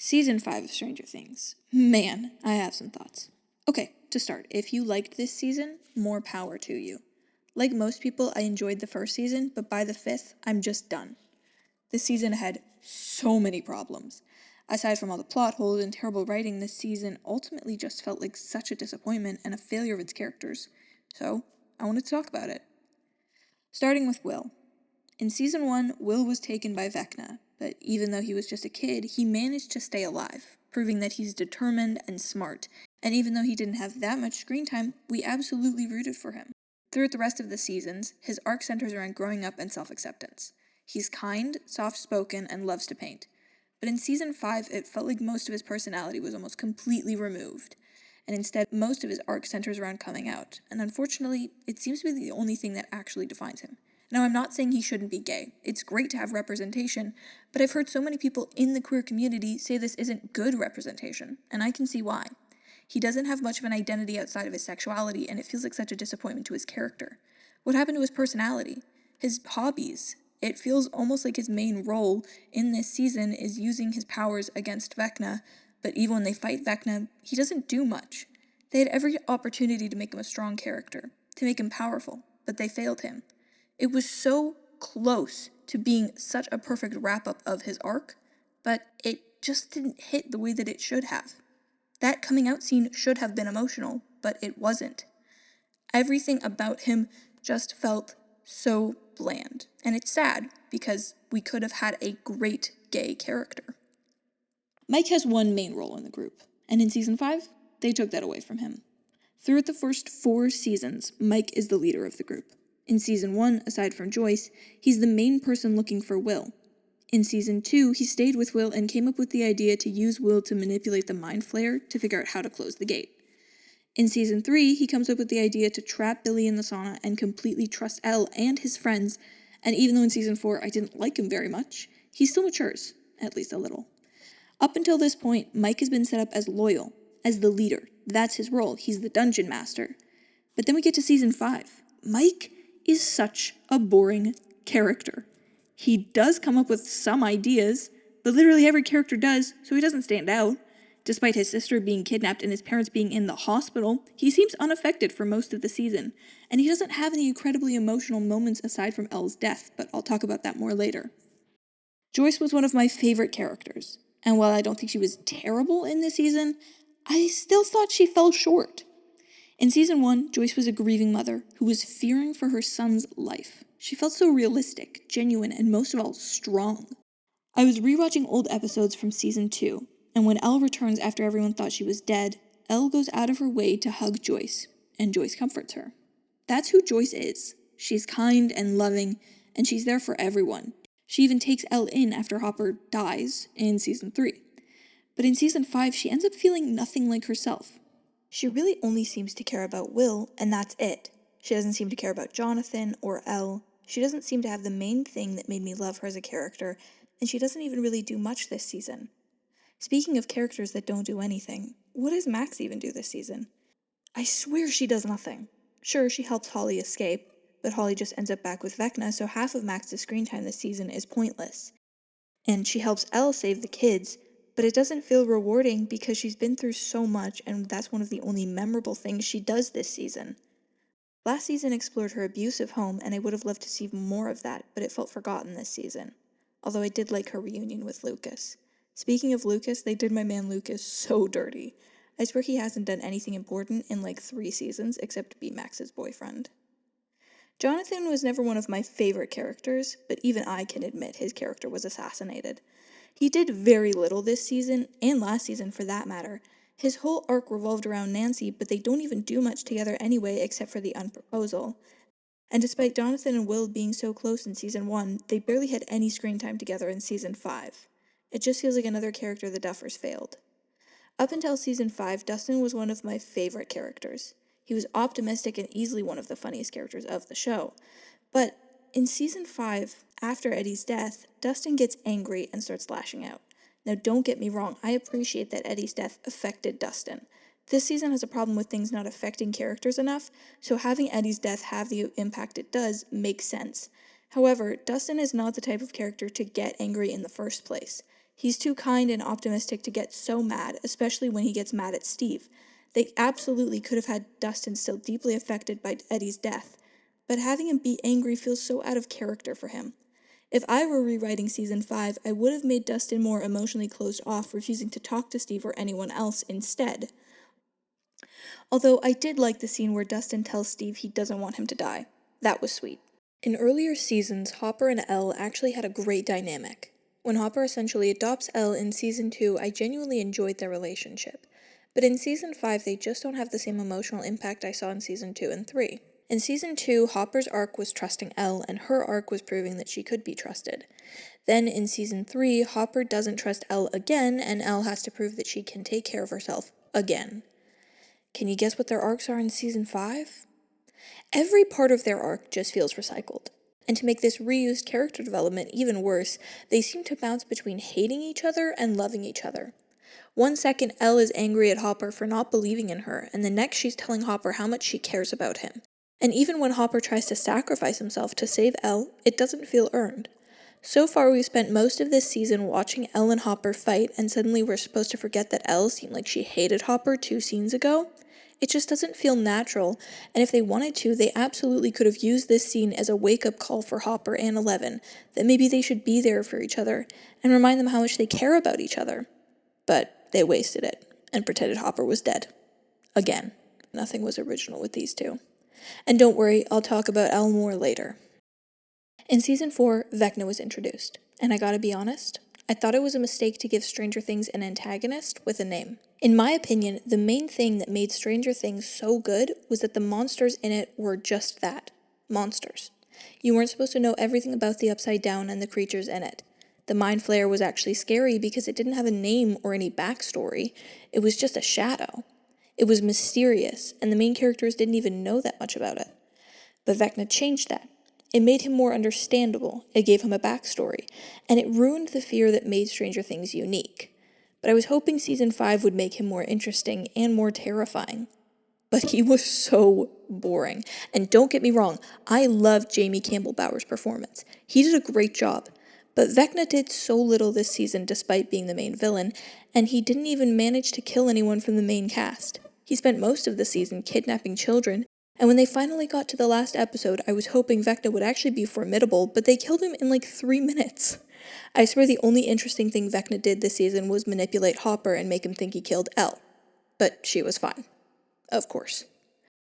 Season 5 of Stranger Things. Man, I have some thoughts. Okay, to start, if you liked this season, more power to you. Like most people, I enjoyed the first season, but by the 5th, I'm just done. This season had so many problems. Aside from all the plot holes and terrible writing, this season ultimately just felt like such a disappointment and a failure of its characters. So, I wanted to talk about it. Starting with Will. In Season 1, Will was taken by Vecna, but even though he was just a kid, he managed to stay alive, proving that he's determined and smart, and even though he didn't have that much screen time, we absolutely rooted for him. Throughout the rest of the seasons, his arc centers around growing up and self-acceptance. He's kind, soft-spoken, and loves to paint. But in Season 5, it felt like most of his personality was almost completely removed, and instead most of his arc centers around coming out, and unfortunately, it seems to be the only thing that actually defines him. Now, I'm not saying he shouldn't be gay. It's great to have representation, but I've heard so many people in the queer community say this isn't good representation, and I can see why. He doesn't have much of an identity outside of his sexuality, and it feels like such a disappointment to his character. What happened to his personality? His hobbies? It feels almost like his main role in this season is using his powers against Vecna, but even when they fight Vecna, he doesn't do much. They had every opportunity to make him a strong character, to make him powerful, but they failed him. It was so close to being such a perfect wrap-up of his arc, but it just didn't hit the way that it should have. That coming out scene should have been emotional, but it wasn't. Everything about him just felt so bland, and it's sad because we could have had a great gay character. Mike has one main role in the group, and in Season 5, they took that away from him. Throughout the first 4 seasons, Mike is the leader of the group. In Season 1, aside from Joyce, he's the main person looking for Will. In Season 2, he stayed with Will and came up with the idea to use Will to manipulate the Mind Flayer to figure out how to close the gate. In Season 3, he comes up with the idea to trap Billy in the sauna and completely trust Elle and his friends, and even though in Season 4 I didn't like him very much, he still matures, at least a little. Up until this point, Mike has been set up as loyal, as the leader. That's his role, he's the dungeon master. But then we get to Season 5. Mike is such a boring character. He does come up with some ideas, but literally every character does, so he doesn't stand out. Despite his sister being kidnapped and his parents being in the hospital, he seems unaffected for most of the season, and he doesn't have any incredibly emotional moments aside from Elle's death, but I'll talk about that more later. Joyce was one of my favorite characters, and while I don't think she was terrible in this season, I still thought she fell short. In Season 1, Joyce was a grieving mother who was fearing for her son's life. She felt so realistic, genuine, and most of all, strong. I was rewatching old episodes from Season 2, and when Elle returns after everyone thought she was dead, Elle goes out of her way to hug Joyce, and Joyce comforts her. That's who Joyce is. She's kind and loving, and she's there for everyone. She even takes Elle in after Hopper dies in Season 3. But in Season 5, she ends up feeling nothing like herself. She really only seems to care about Will, and that's it. She doesn't seem to care about Jonathan or Elle. She doesn't seem to have the main thing that made me love her as a character, and she doesn't even really do much this season. Speaking of characters that don't do anything, what does Max even do this season? I swear she does nothing. Sure, she helps Holly escape, but Holly just ends up back with Vecna, so half of Max's screen time this season is pointless. And she helps Elle save the kids, but it doesn't feel rewarding because she's been through so much, and that's one of the only memorable things she does this season. Last season explored her abusive home, and I would have loved to see more of that, but it felt forgotten this season. Although I did like her reunion with Lucas. Speaking of Lucas, they did my man Lucas so dirty. I swear he hasn't done anything important in like 3 seasons except be Max's boyfriend. Jonathan was never one of my favorite characters, but even I can admit his character was assassinated. He did very little this season, and last season for that matter. His whole arc revolved around Nancy, but they don't even do much together anyway except for the unproposal. And despite Jonathan and Will being so close in Season 1, they barely had any screen time together in Season 5. It just feels like another character the Duffers failed. Up until Season 5, Dustin was one of my favorite characters. He was optimistic and easily one of the funniest characters of the show. But in Season 5, after Eddie's death, Dustin gets angry and starts lashing out. Now don't get me wrong, I appreciate that Eddie's death affected Dustin. This season has a problem with things not affecting characters enough, so having Eddie's death have the impact it does makes sense. However, Dustin is not the type of character to get angry in the first place. He's too kind and optimistic to get so mad, especially when he gets mad at Steve. They absolutely could have had Dustin still deeply affected by Eddie's death, but having him be angry feels so out of character for him. If I were rewriting season 5, I would have made Dustin more emotionally closed off, refusing to talk to Steve or anyone else instead. Although I did like the scene where Dustin tells Steve he doesn't want him to die. That was sweet. In earlier seasons, Hopper and Elle actually had a great dynamic. When Hopper essentially adopts Elle in season 2, I genuinely enjoyed their relationship. But in season 5, they just don't have the same emotional impact I saw in season 2 and 3. In season 2, Hopper's arc was trusting Elle, and her arc was proving that she could be trusted. Then in season 3, Hopper doesn't trust Elle again, and Elle has to prove that she can take care of herself again. Can you guess what their arcs are in season 5? Every part of their arc just feels recycled. And to make this reused character development even worse, they seem to bounce between hating each other and loving each other. One second, Elle is angry at Hopper for not believing in her, and the next she's telling Hopper how much she cares about him. And even when Hopper tries to sacrifice himself to save Elle, it doesn't feel earned. So far, we've spent most of this season watching Elle and Hopper fight, and suddenly we're supposed to forget that Elle seemed like she hated Hopper 2 scenes ago? It just doesn't feel natural, and if they wanted to, they absolutely could have used this scene as a wake-up call for Hopper and Eleven, that maybe they should be there for each other, and remind them how much they care about each other. But they wasted it, and pretended Hopper was dead. Again. Nothing was original with these two. And don't worry, I'll talk about Elle more later. In season 4, Vecna was introduced, and I gotta be honest, I thought it was a mistake to give Stranger Things an antagonist with a name. In my opinion, the main thing that made Stranger Things so good was that the monsters in it were just that, monsters. You weren't supposed to know everything about the Upside Down and the creatures in it. The Mind Flayer was actually scary because it didn't have a name or any backstory. It was just a shadow. It was mysterious, and the main characters didn't even know that much about it. But Vecna changed that. It made him more understandable, it gave him a backstory, and it ruined the fear that made Stranger Things unique. But I was hoping season 5 would make him more interesting and more terrifying. But he was so boring. And don't get me wrong, I love Jamie Campbell Bower's performance. He did a great job. But Vecna did so little this season despite being the main villain, and he didn't even manage to kill anyone from the main cast. He spent most of the season kidnapping children, and when they finally got to the last episode, I was hoping Vecna would actually be formidable, but they killed him in like 3 minutes. I swear the only interesting thing Vecna did this season was manipulate Hopper and make him think he killed Elle. But she was fine. Of course.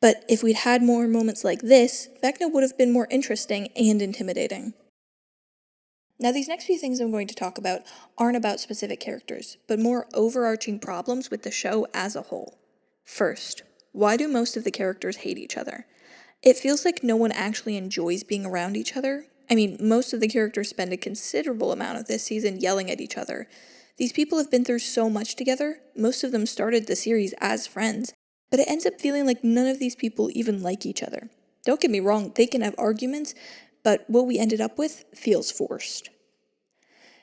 But if we'd had more moments like this, Vecna would have been more interesting and intimidating. Now these next few things I'm going to talk about aren't about specific characters, but more overarching problems with the show as a whole. First, why do most of the characters hate each other? It feels like no one actually enjoys being around each other. I mean, most of the characters spend a considerable amount of this season yelling at each other. These people have been through so much together, most of them started the series as friends, but it ends up feeling like none of these people even like each other. Don't get me wrong, they can have arguments, but what we ended up with feels forced.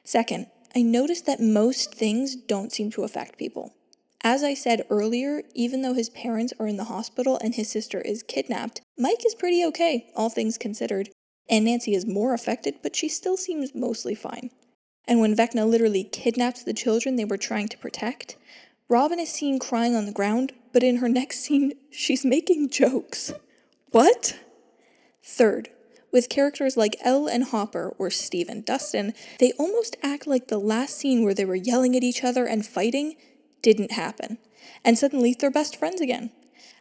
Second, I noticed that most things don't seem to affect people. As I said earlier, even though his parents are in the hospital and his sister is kidnapped, Mike is pretty okay, all things considered, and Nancy is more affected, but she still seems mostly fine. And when Vecna literally kidnaps the children they were trying to protect, Robin is seen crying on the ground, but in her next scene, she's making jokes. What? Third, with characters like Elle and Hopper, or Steve and Dustin, they almost act like the last scene where they were yelling at each other and fighting didn't happen, and suddenly they're best friends again.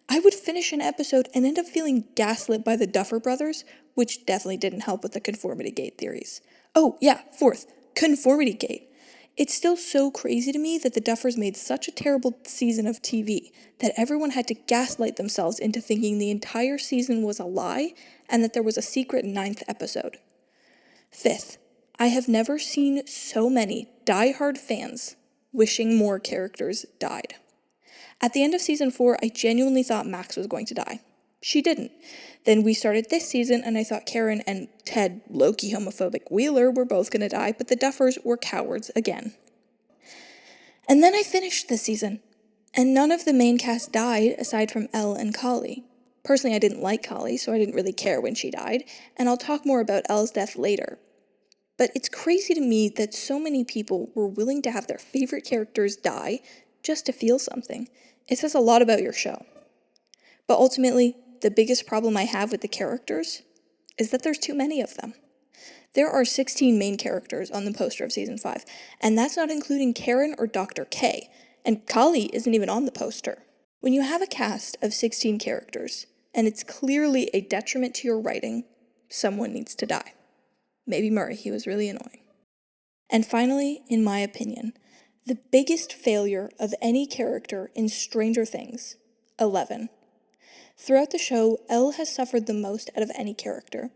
I would finish an episode and end up feeling gaslit by the Duffer Brothers, which definitely didn't help with the conformity gate theories. Oh yeah, fourth, conformity gate. It's still so crazy to me that the Duffers made such a terrible season of TV that everyone had to gaslight themselves into thinking the entire season was a lie and that there was a secret 9th episode. Fifth, I have never seen so many die-hard fans wishing more characters died. At the end of season 4, I genuinely thought Max was going to die. She didn't. Then we started this season, and I thought Karen and Ted, low-key homophobic Wheeler, were both going to die, but the Duffers were cowards again. And then I finished the season, and none of the main cast died aside from Elle and Kali. Personally, I didn't like Kali, so I didn't really care when she died, and I'll talk more about Elle's death later. But it's crazy to me that so many people were willing to have their favorite characters die just to feel something. It says a lot about your show. But ultimately, the biggest problem I have with the characters is that there's too many of them. There are 16 main characters on the poster of Season 5, and that's not including Karen or Dr. K, and Kali isn't even on the poster. When you have a cast of 16 characters, and it's clearly a detriment to your writing, someone needs to die. Maybe Murray, he was really annoying. And finally, in my opinion, the biggest failure of any character in Stranger Things, Eleven. Throughout the show, Elle has suffered the most out of any character,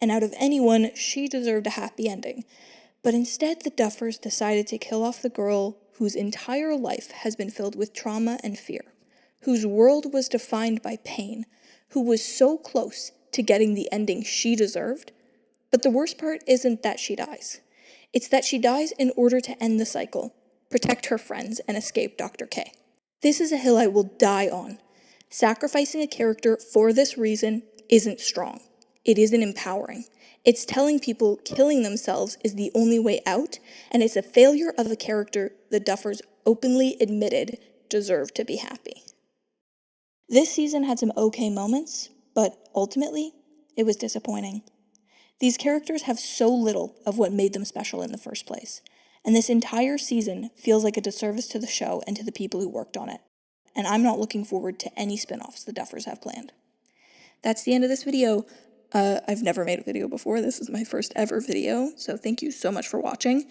and out of anyone, she deserved a happy ending. But instead, the Duffers decided to kill off the girl whose entire life has been filled with trauma and fear, whose world was defined by pain, who was so close to getting the ending she deserved. But the worst part isn't that she dies. It's that she dies in order to end the cycle, protect her friends, and escape Dr. K. This is a hill I will die on. Sacrificing a character for this reason isn't strong. It isn't empowering. It's telling people killing themselves is the only way out, and it's a failure of a character the Duffers openly admitted deserved to be happy. This season had some okay moments, but ultimately, it was disappointing. These characters have so little of what made them special in the first place, and this entire season feels like a disservice to the show and to the people who worked on it. And I'm not looking forward to any spin-offs the Duffers have planned. That's the end of this video. I've never made a video before. This is my first ever video, so thank you so much for watching.